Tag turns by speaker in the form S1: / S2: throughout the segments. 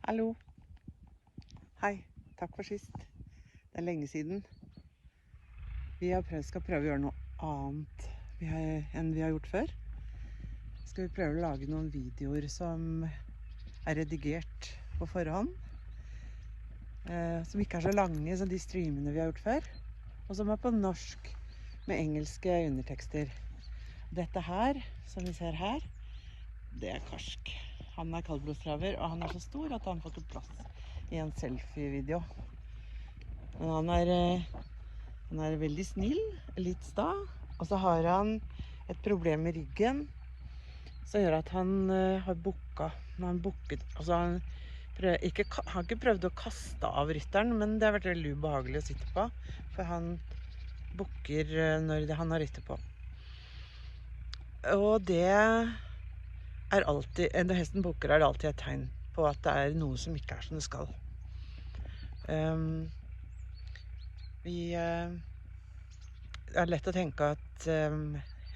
S1: Hallo. Hei, takk for sist. Det lenge siden. Vi skal prøve å gjøre noe annet enn vi har gjort før. Skal vi prøve å lage noen videoer som redigert på forhånd. Som ikke så lange som de streamene vi har gjort før. Og som på norsk med engelske undertekster. Dette her, som vi ser her, det Karsk. Han kaldblodstraver, og han så stor at han får ikke plass i en selfie-video. Men han veldig snill, litt sta, og så har han et problem i ryggen som gjør at han har bukket. Han har ikke prøvd å kaste av rytteren, men det har vært veldig ubehagelig å sitte på, for han bukker når han har rytter på. Og det alltid, når hesten bukker, det alltid et tegn på at det noe som ikke som det skal. Det lett å tenke at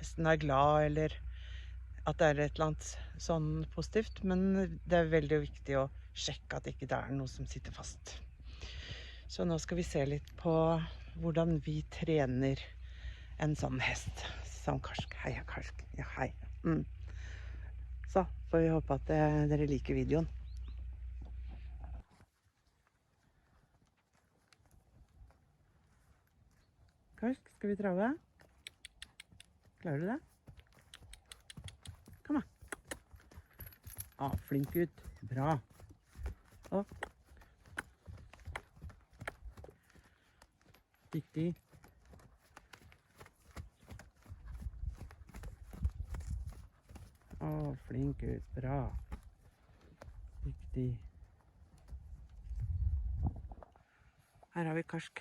S1: hesten glad, eller at det et eller annet sånn positivt, men det veldig viktig å sjekke at ikke det noe som sitter fast. Så nå skal vi se litt på hvordan vi trener en sånn hest som Karsk. Hei, Karsk. Ja, hei. Så får vi håpe at dere liker videoen. Karsk, skal vi trave? Klarer du det? Kom da. Flink ut. Bra. Opp. Riktig. Flink ut. Bra. Riktig. Her har vi Karsk.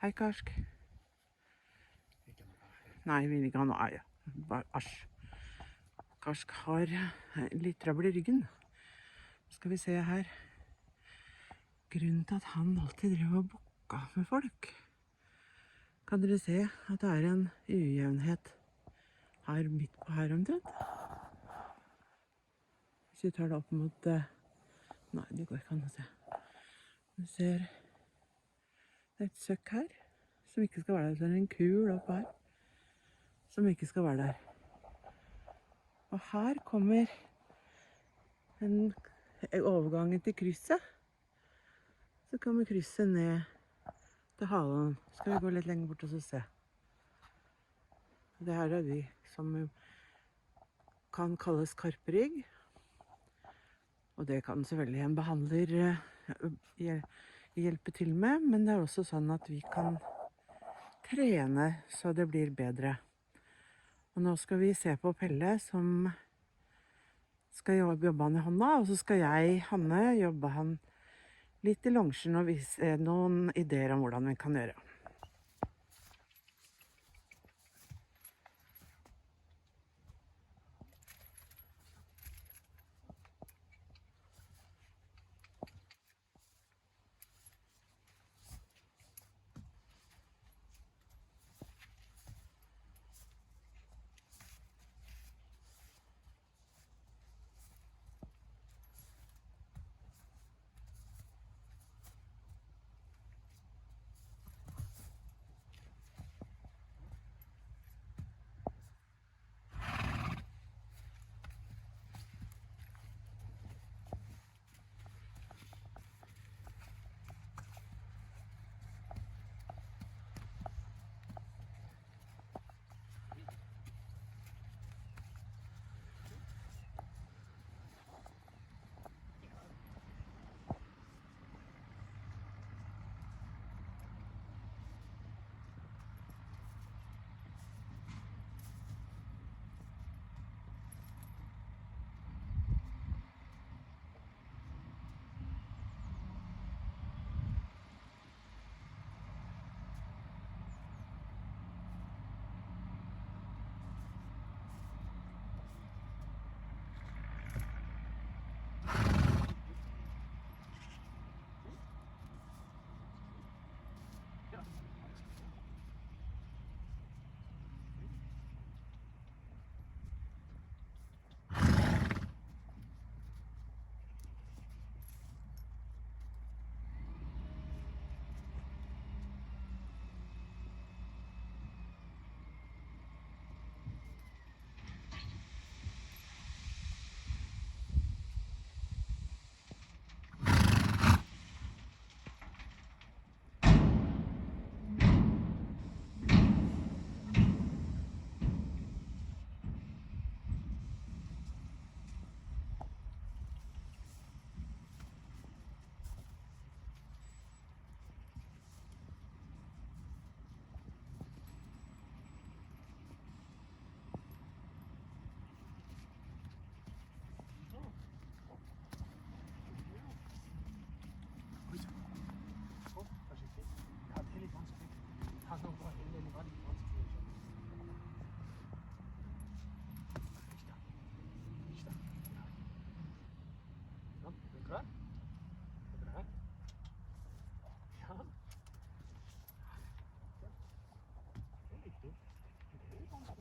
S1: Hei, Karsk. Nei, vi vil ikke ha noe. Asj. Karsk har litt trøbbel i ryggen. Skal vi se her. Grunnen til at han alltid driver og bukka med folk. Kan dere se at det en ujevnhet her midt på her omtrent? Hvis vi tar det opp mot... Nei, det går ikke an å se. Du ser... Det et søkk her, som ikke skal være der. Det en kul opp her, som ikke skal være der. Og her kommer overgangen til krysset. Så kommer krysset ned til halen. Skal vi gå litt lenger bort og se. Det her de som kan kalles karperygg. Og det kan selvfølgelig en behandler hjelpe til med, men det også sånn at vi kan trene så det blir bedre. Og nå skal vi se på Pelle som skal jobbe han i hånda, og så skal jeg, Hanne, jobbe han litt i longsjen og vise noen ideer om hvordan vi kan gjøre.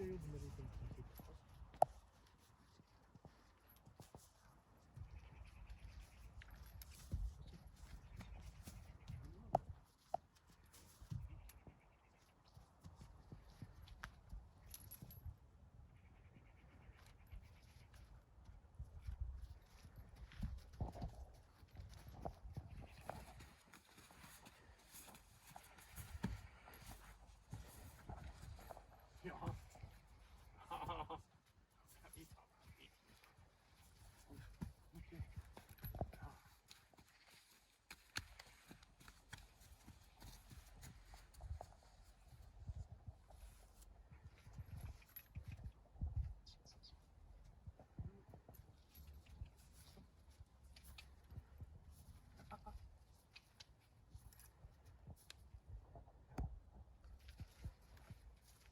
S2: skal jobbe med de tingene som sitter på oss. Ja. Skal vi ta det litt? Ok. Ja.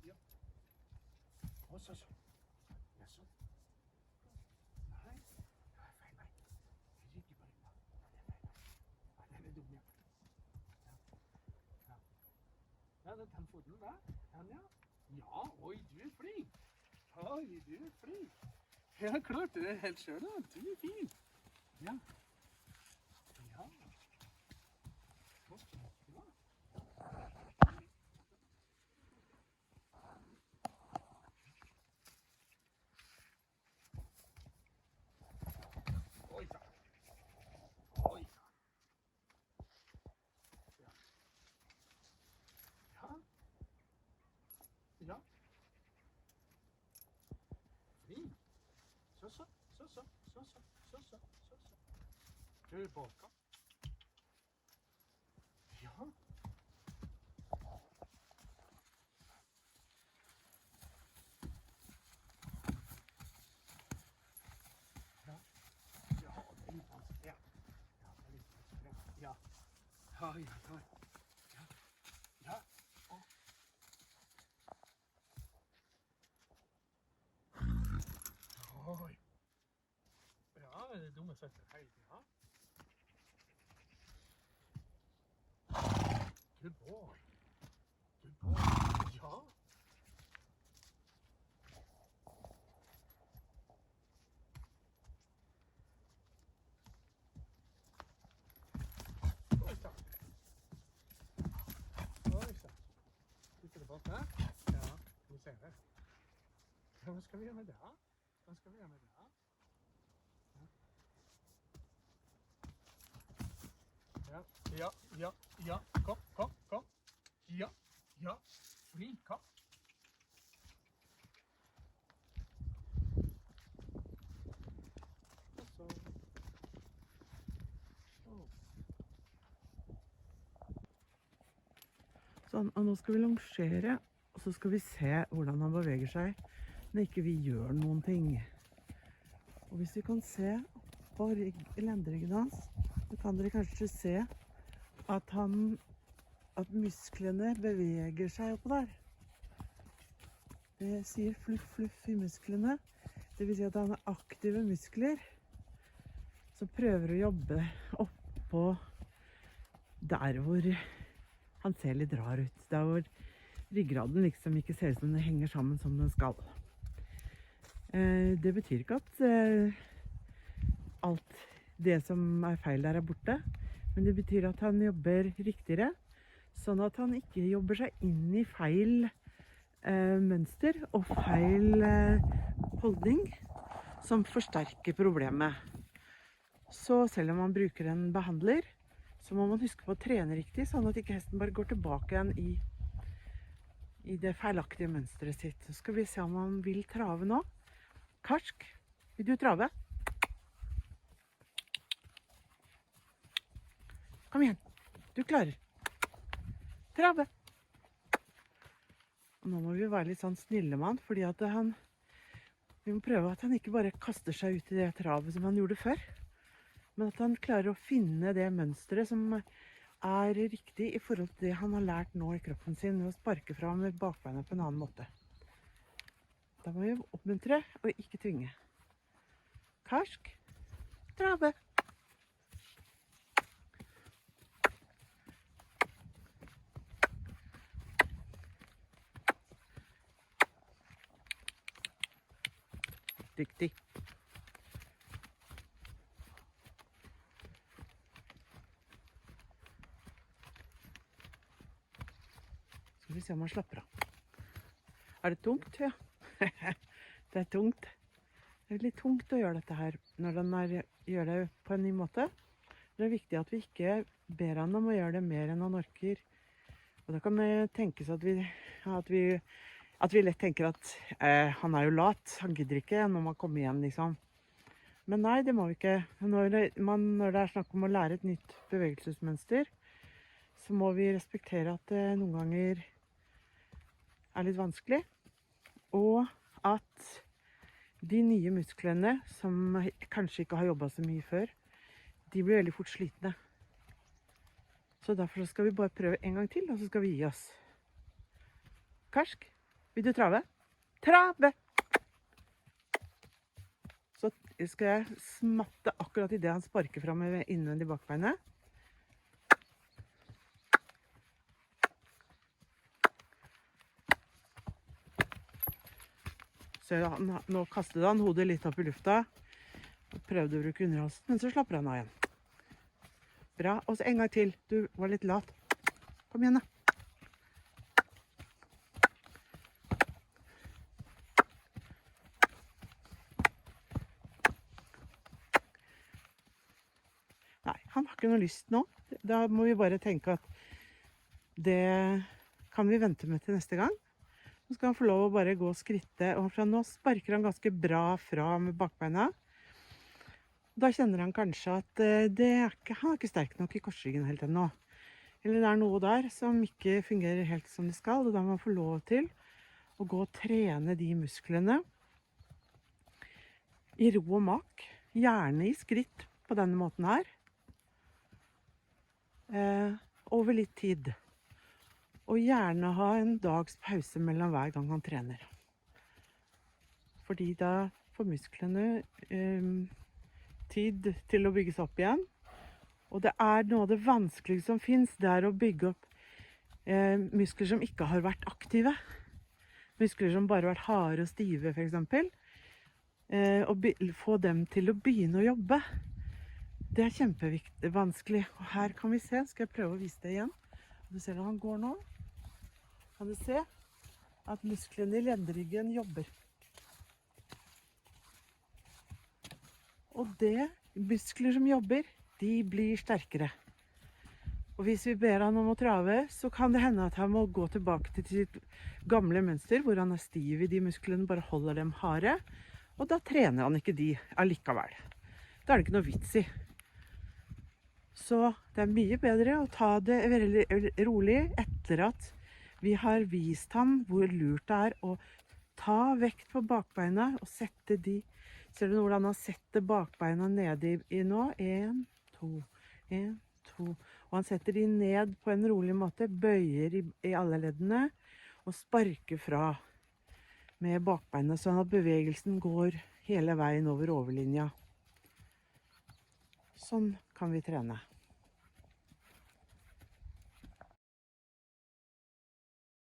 S2: Ja. Og så. Jaså. Nei. Det er feil vei. Rygge på rygga. Det er feil vei. Nei, den er dum, ja. Ja. Ja, den foten der. Den, ja. Ja, oi, du er flink. Oi, du er flink. Ja, klart det er helt selv, da. Du er fin. Ja. Ja. Så bra. Oi, da. Oi, da. Ja. Ja. Ja. Flink. Så. Tilbake. Ja. Ja. Ja, det er litt vanskelig. Ja. Ja, det er litt vanskelig. Ja. Ja, ja. Ja. Ja. Å. Oi. Ja, det er dumme føtter hele tiden. Good boy. Good boy. Ja. Oi, sann. Oi, sann. Sitter det bak der? Ja, vi ser det. Ja, hva skal vi gjøre med det? Hva skal vi gjøre med det? Ja. Ja. Kom. Ja. Flink, kom. Og så.
S1: Sånn, og nå skal vi longere, og så skal vi se hvordan han beveger seg når ikke vi gjør noen ting. Og hvis vi kan se på lenderyggen hans, så kan dere kanskje se at musklene beveger seg oppå der. Det sier fluff i musklene. Det vil si at han har aktive muskler som prøver å jobbe oppå der hvor han ser litt rar ut. Der hvor ryggraden liksom ikke ser ut som den henger sammen som den skal. Det betyr ikke at alt det som er feil der er borte, men det betyr at han jobber riktigere, sånn at han ikke jobber seg inn i feil mønster og feil holdning som forsterker problemet. Så selv om man bruker en behandler, så må man huske på å trene riktig, sånn at ikke hesten bare går tilbake igjen i det feilaktige mønstret sitt. Så skal vi se om han vil trave nå. Karsk, vil du trave? Kom igjen, du klarer. Trave. Og nå må vi være litt sånn snille med han, fordi at vi må prøve at han ikke bare kaster seg ut i det travet som han gjorde før, men at han klarer å finne det mønstret som er riktig i forhold til det han har lært nå i kroppen sin, ved å sparke fra med bakbeina på en annen måte. Da må vi oppmuntre og ikke tvinge. Karsk, trave. Dyktig. Skal vi se om han slapper av. Er det tungt? Ja. Det er tungt. Det er litt tungt å gjøre dette her når den gjør det på en ny måte. Det er viktig at vi ikke ber han om å gjøre det mer enn han orker. Og da kan det tenkes at vi lett tenker at han er jo lat, han gidder ikke når man kommer hjem liksom. Men nei, det må vi ikke. Når det er snakk om å lære et nytt bevegelsesmønster, så må vi respektere at det noen ganger er litt vanskelig. Og at de nye musklene, som kanskje ikke har jobbet så mye før, de blir veldig fort slitne. Så derfor skal vi bare prøve en gang til, og så skal vi gi oss. Karsk, vil du trave? Trave! Så skal jeg smatte akkurat i det han sparker frem innvendig bakbeinet. Så nå kastet han hodet litt opp i lufta og prøvde å bruke underhalsen, men så slapper han av igjen. Bra. Og så en gang til. Du var litt lat. Kom igjen da. Nei, han har ikke noe lyst nå. Da må vi bare tenke at det kan vi vente med til neste gang. Så skal han få lov å bare gå og skritte, og fra nå sparker han ganske bra fra med bakbeina. Da kjenner han kanskje at han er ikke sterk nok i korsryggen helt ennå. Eller det er noe der som ikke fungerer helt som det skal, og da må han få lov til å gå og trene de musklene i ro og mak, gjerne i skritt på denne måten her, over litt tid. Og gjerne ha en dags pause mellom hver gang han trener. Fordi da får musklene tid til å bygges opp igjen. Og det er noe av det vanskeligste som finnes, det er å bygge opp muskler som ikke har vært aktive. Muskler som bare har vært harde og stive, for eksempel. Og få dem til å begynne å jobbe. Det er kjempeviktig, vanskelig. Og her kan vi se, skal jeg prøve å vise det igjen. Du ser at han går nå. Kan du se at musklene i ledderyggen jobber. Og det, muskler som jobber, de blir sterkere. Og hvis vi ber han om å trave, så kan det hende at han må gå tilbake til sitt gamle mønster, hvor han er stiv i de musklene, bare holder dem harde. Og da trener han ikke de allikevel. Da er det ikke noe vits i. Så det er mye bedre å ta det veldig rolig etter at vi har vist ham hvor lurt det er å ta vekt på bakbeina og sette de. Ser du hvordan han setter bakbeina nede i nå? 1, 2, 1, 2. Og han setter de ned på en rolig måte, bøyer i alle leddene og sparker fra med bakbeina, sånn at bevegelsen går hele veien over overlinja. Sånn kan vi trene.